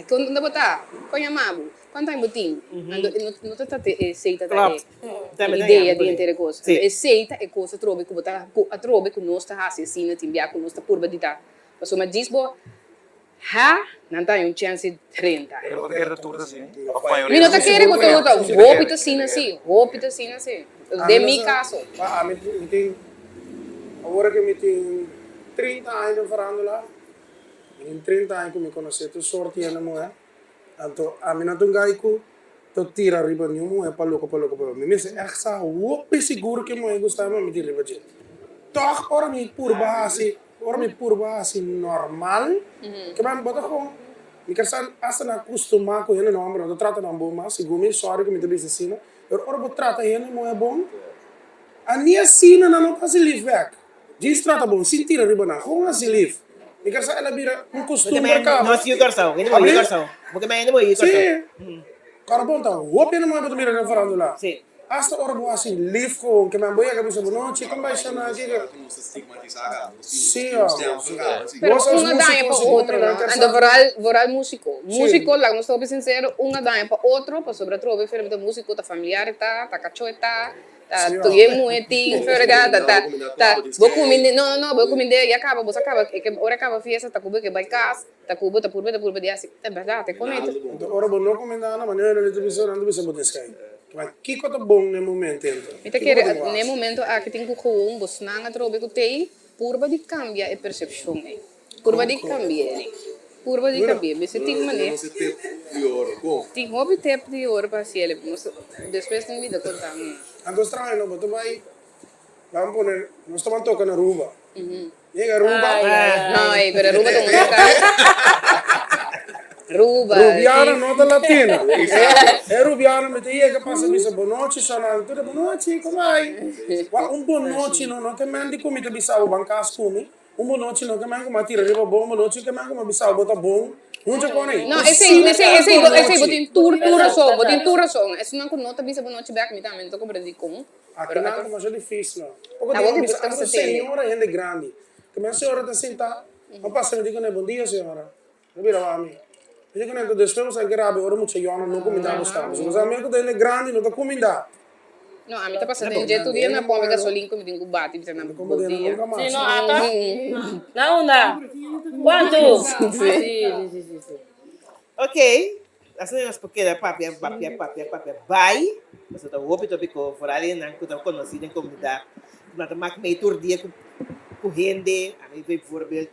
Quando botar, põe amado. Quanto tempo tem? Não está aceita a ideia de inteira coisa. Aceita é coisa trobe que botar a trobe que nós está assim, tem bia que nós está por badita. Mas o diz bo, não tem chance 30. Era tudo assim. Me não tá querendo botar roupa assim. De mi caso. Me tem agora que me tem 30 anos falando lá. In 30 anni che mi conoscete sorti e non Anto a mim não tem gaico to tira riba nenhum é para louco me me é essa roupa seguro que eu gostava me tira riba gente toch ora me por base normal que vai botar com me quer saber essa na costuma com ele não não trata não bom mas seguro sorry que me te disse assim ora vou trata ele não é bom a minha sina não passa livre diz trata bom se tira riba não com assim livre me quer saber ela vira costume mercado não se garçom ele vai garçom porque mais não vai garçom sim cara bom tá o pena não é para mirar falando lá sim hasta ora boa assim livre com que me boia que você não chica vai chamar aqui sim pero uma danha para outro ando voral músico lá não estou sincero uma danha para outro para sobre trove fer de músico tá familiar tá cachoeta tu ye mueti tá vou comer não vou comer e acaba você acaba que hora acaba fiesta tá cubo que vai casa tá cubo tá por de assim é verdade comenta ora bom não comentar na maneira de televisão não bisa botar sky mas que coisa bom no momento então então que no momento que tem que gewoon você não trobe que tem curva de cambia e percepção curva de cambia você tem maneira tem hobby tempo de hora para se ele depois tem vida contar ando estranho não botou vai vamos poner nós estamos tocando Aruba llega Aruba não pero Aruba Rubiana nota latina é Rubiana me tem que passa bisa bonoche sonando tudo bonoche como vai bonoche não que mande comida bisa o bancas come bonoche não que mande matira riba bom bonoche que mande bisa bota bom não já conhece não esse botin tour só esse não nota bisa bonoche back me também tô comprando com aqui não mas é difícil não a senhora é grande que a senhora está sentada não passa me diga bom dia senhora não vira lá a mim eu digo que depois você grave ora muito chegando não comida buscamos os amigos dele grande não tá comida não a mim tá passando de jeito dia na pomba gasolina como tem bate bisa na bom dia sim não ata não dá quanto sim ok assim nós porque da papia vai você tá roupa tô bico fora ali não que tá conhecido em comunidade na tamak meio tour dia com rende a mim veio por ver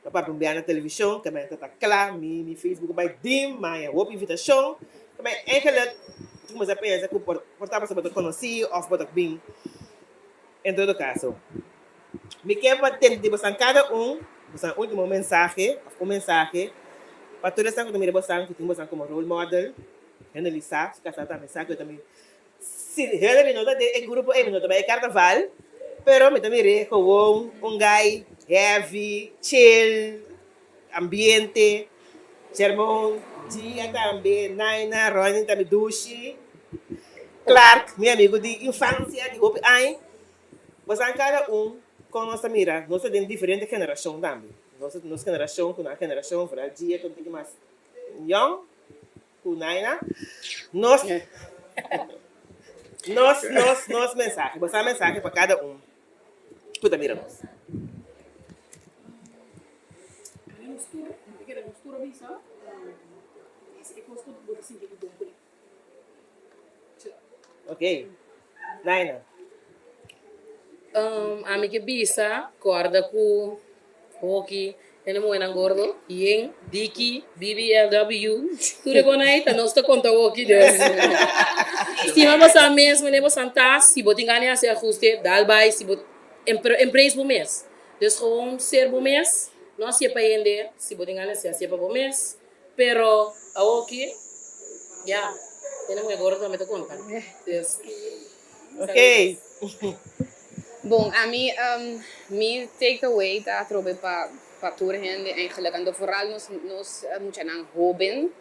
para ver na televisão, também está claro, mi Facebook vai dim, mas a invitação, também eigenlijk, mas a pensa que portava sobre conhecido, ou para bem, em todo caso. Me quero ter de você cada você último mensagem, Para todos que também que tem como role model, ele sabe, se casar também sabe, eu também. Se ele não está em grupo, ele não está em carnaval, pero me também com guy heavy, chill, ambiente, sermão, dia também, Naina, Ronnie também, Dushi, Clark, meu amigo de infância, de Hope Ai, mas cada com nossa mira, nós temos diferente geração também. Nossa geração, com a geração, para o dia que eu tenho mais young, com Naina, nós mensagem, passar mensagem para cada Puta, mira nós. Mistura bisa. Esse custo do sentido do bem. Ok. Naina. A mim que bisa, corda com hockey, ele moe nang gordo, Yeng, Diki, BBLW, tudo com aí, tá nós tá conta hockey Deus. Se vamos a mesmo, nem vamos a se botar ganhar se ajuste, dal vai, se bot empresa bom mês. Dus gewoon ser bom mês, nós se para ende, se botar ganhar se para bom mês, pero a hockey, já, ele moe gordo também tá conta. Ok. Bom, a mim, mijn takeaway tá trobe para toda gente eigenlijk, en vooral nos moeten aan hoben.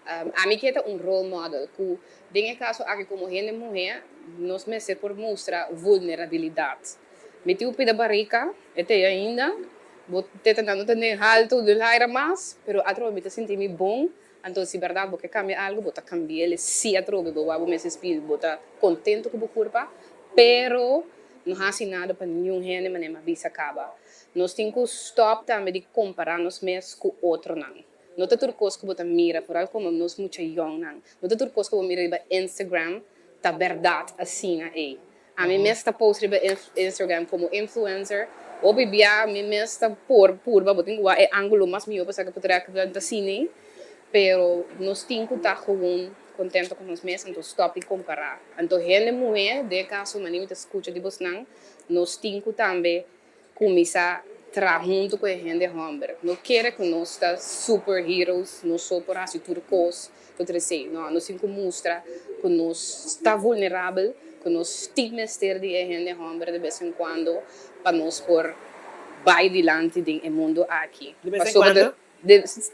A mim que é role model, que dingen caso aqui como gente mulher, nos meses por mostrar vulnerabilidade. Meti o pé da barriga, até ainda, vou tentando ter alto do aire mais, pero a trobe me sentir bom. Então, se verdade, porque cambia algo, vou cambiar ele, se a trobe, vou me sentir, vou estar contente com o corpo, pero não há assim nada para nenhum gente, mas nem bisa acaba. Nós temos que stop também de comparar nos mesmos com outro não. Não é tudo coisa que você mira, por algo como nós muito young não. Não é tudo coisa que você mira no Instagram, tá verdade assim aí. A mim mesmo está post no Instagram como influencer, ou bebia, a mim mesmo está por, vou ter que ângulo mais meu para que poder que assim, pero nós temos que estar contento com nós mesmos, então stop de comparar. Então, gente mulher, de caso, mas nem me escuta de você não, nós temos que também começar a trabalhar junto com a gente homem. Não quero que nós estamos superheroes, não só por assim tudo coisa, não, nós temos que mostrar que nós estamos vulneráveis, que nós temos que ter de gente homem de vez em quando, para nós por vai adiante do mundo aqui. De vez em quando?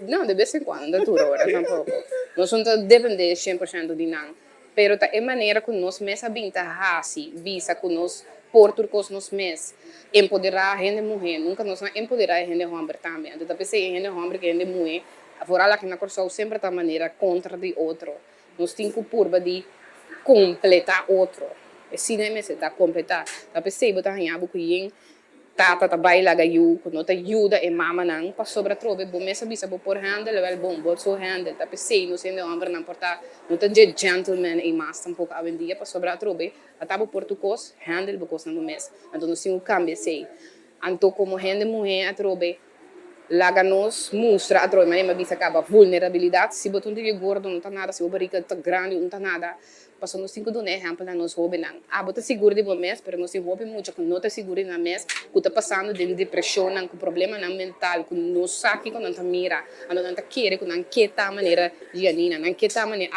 Não, de vez em quando, toda hora, tampouco. Nós não dependemos 100% de nada. Pero é maneira que nós mesmos assim, visa que nós por turcos nós mesmos empoderar a gente mulher, nunca nós empoderar a gente homem também. Então, pensei em gente homem que a gente mulher, fora que na corção sempre da maneira contra de outro. Nós temos que purba de completar outro. E se não é mesmo, está completar. Então, pensei, botar em algo que tata baila gayu kuno ta yuda e mama nang pa sobra trobe bo mesa bisa bo por handle level bom bo so handle ta pensei no sendo homem não porta no ta gentleman e mas tampouco a vendia pa sobra trobe atabo portucos handle bo cos no mes então no sim cambia sei anto como gente mulher a trobe laga nos mostra a trobe mas bisa acaba vulnerabilidade se botam de gordo não tá nada se o barriga tá grande não tá nada passou nos 5 do exemplo na nos hobby não bota seguro de bom mês pero não se hobby muito que não tá seguro na mês que tá passando de depressão com problema na mental que não sabe que não tá mira não tá querer que não quer tá maneira janina não quer tá maneira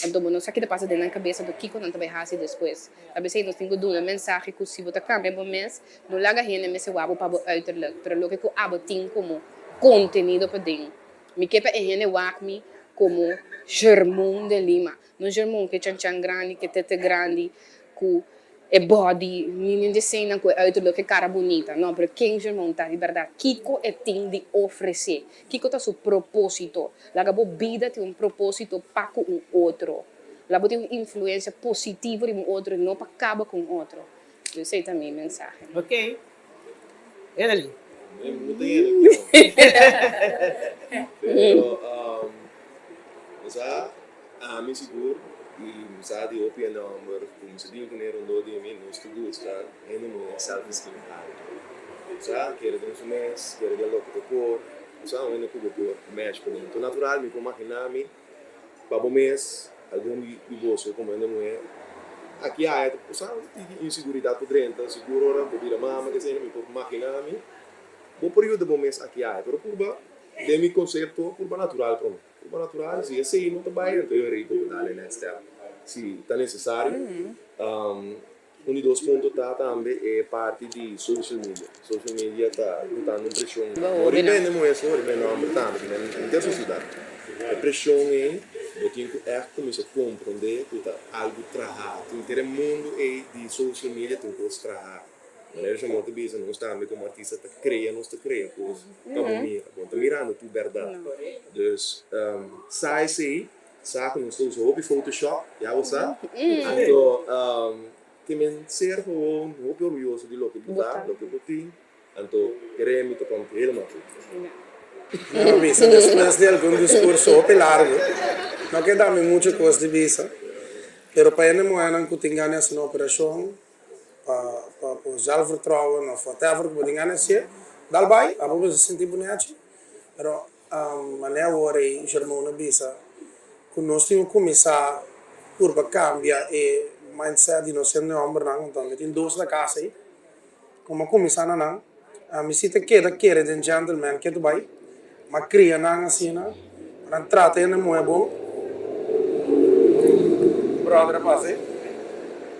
então não sabe que tá passa dentro da cabeça do que não tá vai fazer depois a vezes nós temos uma mensagem que se você cambia bom mês não larga gente mês o abo para uiterlijk pero lo que o abo tem como contenido para dentro me quer para gente me como Germão de Lima. No Germão que é grande, que tete grande, que é body, ninguém desenha que é outro que cara bonita. Não, porque quem Germão tá de verdade, Kiko é tem de oferecer. Kiko tá seu propósito. Laga bo vida tem propósito para com outro. Laga tem uma influência positiva de outro, não para acabar com outro. Eu sei também a mensagem. Ok. Era ali. Não tem Pero, sa amin siguro sa di opi number kung sa di ko meron do di min nos to do sa any mo self esteem sa quero de um mês quero de logo por sa ano ko por match por então natural me como imaginar-me para o mês algum iboso como ainda não é aqui há sa inseguridade por dentro seguro ora por vir a mama que se me por imaginar-me bom período do mês aqui há pero por de mi concerto curva natural para mim. Curva natural, se esse não trabalha, então eu rico para dar next step. Se está necessário. Um dos dois pontos também é parte de social media. Social media está botando pressão. Não depende muito disso, não depende não, não tem sociedade. A pressão é eu tenho que começar a compreender que algo trabalhar. Tem que ter um mundo de social media tem que trabalhar. Nós chamamos de business, nós estamos como artista está criando coisas. Estamos mirando tudo verdade. Então, sai que nós estamos hobby Photoshop, já você. Então, também ser gewoon orgulhoso de lo que está, lo que eu tenho. Então, queremos que conte helemaal No, Bisa, después de algún discurso largo, no quedamos muchas cosas de Bisa, pero para ele moenan que tengan essa operação, para o zelfvertrouwen of whatever que tengan esse, dal vai, a propos se sentir bonito, pero maneira agora e germona Bisa, que nós temos que começar por cambiar e mindset de nós sermos homem não, então tem dois da casa aí, como começar não, me sinto que de gentleman que tu vai mas cria nang assim, não trata ele não é bom. Brother, passe.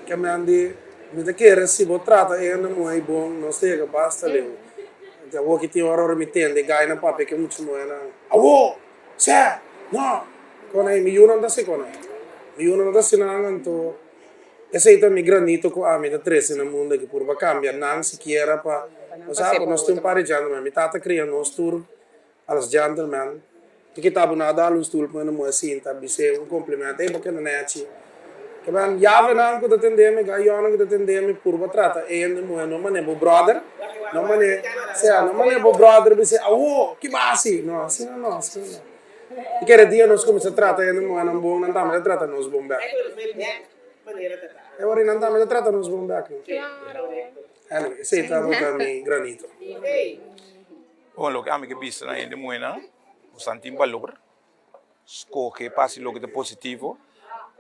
Que me ande, me quer se vou trata ele não é bom, não sei que basta leu. Então o que tem hora me tende, gai na papo que muito não é não. Awo, se, não, quando é me não dá se quando. Me não dá se não então. Esse aí também granito com a minha 13 no mundo que por vai cambiar nang se quiera para, sabe, nós temos para já não me tata criando nós tour als gentleman, que estava nada a luz tudo para não assim, tá bem um complemento aí porque não é assim. Que bem, já não que atendemos, ganhando que atendemos por trata, ainda não mane bo brother, não mane, se não mane bo brother, você, que base, não, assim não. E que dia nós começamos a tratar, ainda não bom, não estamos a tratar nos bom back. Agora não estamos a tratar nos bom back. Anyway, sei tá no caminho granito. Bom, lo que a mim que vista na ende moena, o santim valor, escolhe passe logo de positivo,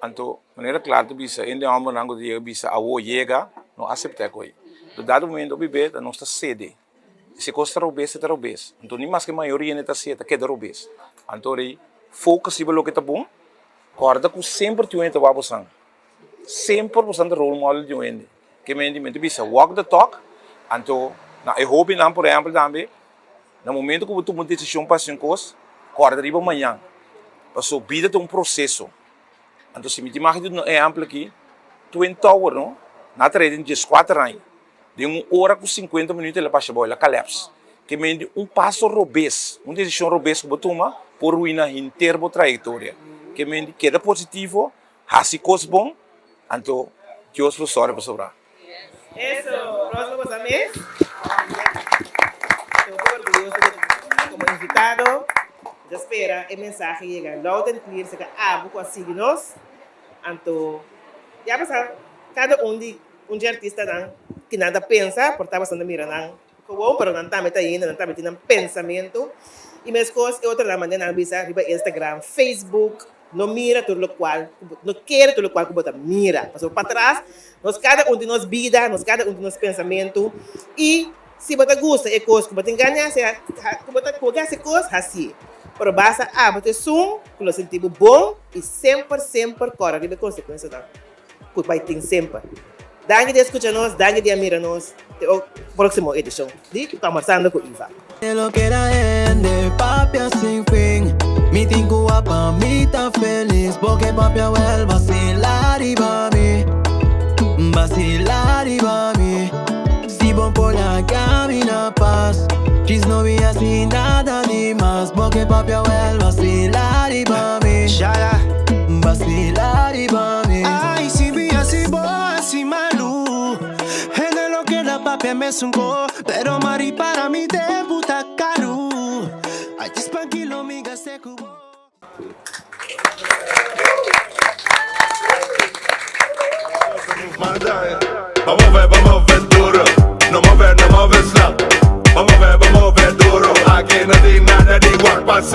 então maneira clara tu vista, ende homem nango dia vista a o chega, não aceita coi. Do dado momento bebê, da nossa sede, se costa robes, está robes, então nem mais que maioria neta seta que da robes, então aí foca se lo que tá bom, corda com sempre tu entra o sang, sempre você anda role model de ende, que me ende vista walk the talk, então na eu hobby não por exemplo também no momento que você toma uma decisão para fazer coisas, acorda de manhã. Passou vida de processo. Então, se me imagina um exemplo aqui, Twin Tower, não? Na trade de 4 anos, de 1 hora com 50 minutos, ela passa a bola, colapse. Que me passo robês, uma decisão robês que você toma, por ruína inteira a trajetória. Que me queda positivo, faz coisas bom, então, Deus vos sorte para sobrar. Isso, próximo mês. Como invitado, eu espero que o mensagem chegue loud and clear, se que abo consigo nós. Então, já passar cada de artista que nada pensa, por estar passando mira não, como pero não também está indo, não também tem um pensamento. E minhas coisas é outra maneira, não bisa riba Instagram, Facebook, não mira tudo o qual, não quer tudo o qual que bota mira, passou para trás, nós cada de nós vida, nós cada de nós pensamento e se você gosta de coisas que você ganha, se você coga essa coisa, assim. Pero basta você som, que você sente bom e sempre corre de consequência da. Que vai ter sempre. Danke de escutar-nos, danke de mirar-nos. Até o próximo edição de Conversando com Iva. Lo que era ende, papia sin fin. Mi tingu apa, mi ta feliz. Porque papia vuelve vacilar y va mi. Vacilar y va mi. Si bon por la camina paz. Chis no vi así nada ni más. Porque papia vuelve vacilar y va mi. Vacilar y va mi. Ay, si vi así boa, así malu. En lo que la papia me sungó. Pero mari para mi tempo tá caro. Ay, tranquilo, miga, se cubo. Vamos ver duro. No mover slap. Vamos ver duro. Aquí no hay nada de igual.